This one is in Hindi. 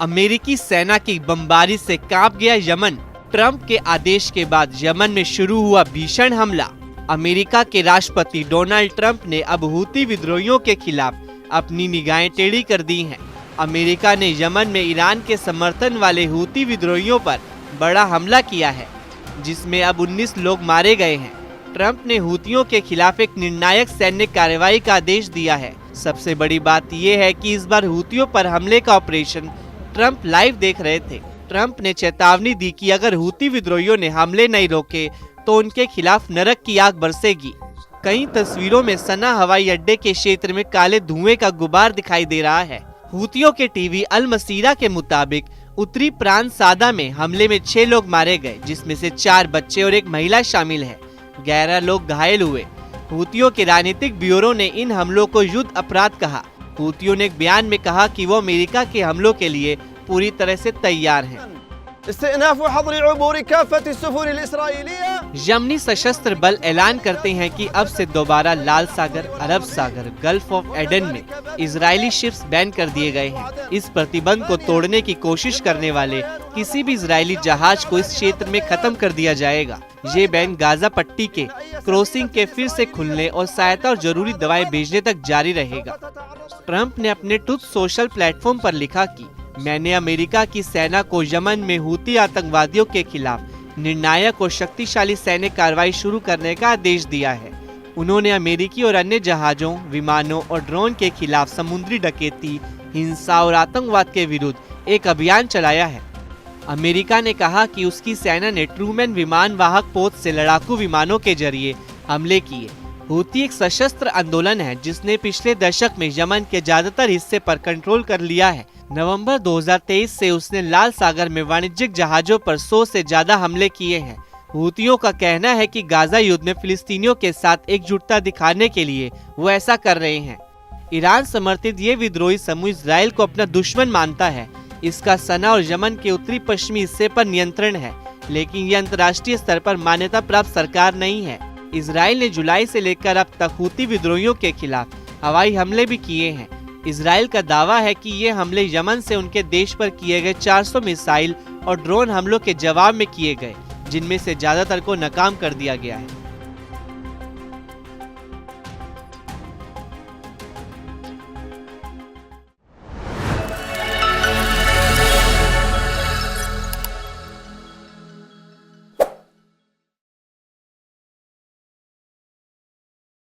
अमेरिकी सेना की बमबारी से कांप गया यमन। ट्रंप के आदेश के बाद यमन में शुरू हुआ भीषण हमला। अमेरिका के राष्ट्रपति डोनाल्ड ट्रंप ने अब हूती विद्रोहियों के खिलाफ अपनी निगाहें टेढ़ी कर दी हैं। अमेरिका ने यमन में ईरान के समर्थन वाले हूती विद्रोहियों पर बड़ा हमला किया है, जिसमें अब 19 लोग मारे गए हैं। ट्रंप ने हूतियों के खिलाफ एक निर्णायक सैन्य कार्रवाई का आदेश दिया है। सबसे बड़ी बात यह है कि इस बार हूतियों पर हमले का ऑपरेशन ट्रंप लाइव देख रहे थे। ट्रंप ने चेतावनी दी कि अगर हूती विद्रोहियों ने हमले नहीं रोके तो उनके खिलाफ नरक की आग बरसेगी। कई तस्वीरों में सना हवाई अड्डे के क्षेत्र में काले धुएं का गुबार दिखाई दे रहा है। हूतियों के टीवी अल मसीरा के मुताबिक उत्तरी प्रांत सादा में हमले में 6 लोग मारे गए, जिसमें से 4 बच्चे और एक महिला शामिल है। 11 लोग घायल हुए। हूतियों के राजनीतिक ब्यूरो ने इन हमलों को युद्ध अपराध कहा। हूतियों ने एक बयान में कहा कि वो अमेरिका के हमलों के लिए पूरी तरह से तैयार हैं। यमनी सशस्त्र बल ऐलान करते हैं कि अब से दोबारा लाल सागर, अरब सागर, गल्फ ऑफ एडन में इजरायली शिप्स बैन कर दिए गए हैं। इस प्रतिबंध को तोड़ने की कोशिश करने वाले किसी भी इजरायली जहाज को इस क्षेत्र में खत्म कर दिया जाएगा। ये बैन गाजा पट्टी के क्रॉसिंग के फिर से खुलने और सहायता और जरूरी दवाएं भेजने तक जारी रहेगा। ट्रंप ने अपने ट्रूथ सोशल प्लेटफॉर्म पर लिखा कि मैंने अमेरिका की सेना को यमन में हूती आतंकवादियों के खिलाफ निर्णायक और शक्तिशाली सैन्य कार्रवाई शुरू करने का आदेश दिया है। उन्होंने अमेरिकी और अन्य जहाजों, विमानों और ड्रोन के खिलाफ समुद्री डकैती, हिंसा और आतंकवाद के विरुद्ध एक अभियान चलाया है। अमेरिका ने कहा कि उसकी सेना ने ट्रूमैन विमान वाहक पोत से लड़ाकू विमानों के जरिए हमले किए। हूती एक सशस्त्र आंदोलन है जिसने पिछले दशक में यमन के ज्यादातर हिस्से पर कंट्रोल कर लिया है। नवंबर 2023 से उसने लाल सागर में वाणिज्यिक जहाजों पर 100 से ज्यादा हमले किए हैं। हूतियों का कहना है कि गाजा युद्ध में फिलिस्तीनियों के साथ एकजुटता दिखाने के लिए वो ऐसा कर रहे हैं। ईरान समर्थित ये विद्रोही समूह इजराइल को अपना दुश्मन मानता है। इसका सना और यमन के उत्तरी पश्चिमी हिस्से पर नियंत्रण है, लेकिन ये अंतर्राष्ट्रीय स्तर पर मान्यता प्राप्त सरकार नहीं है। इजराइल ने जुलाई से लेकर अब तक हूती विद्रोहियों के खिलाफ हवाई हमले भी किए हैं। इजराइल का दावा है कि ये हमले यमन से उनके देश पर किए गए 400 मिसाइल और ड्रोन हमलों के जवाब में किए गए, जिनमें से ज्यादातर को नाकाम कर दिया गया है।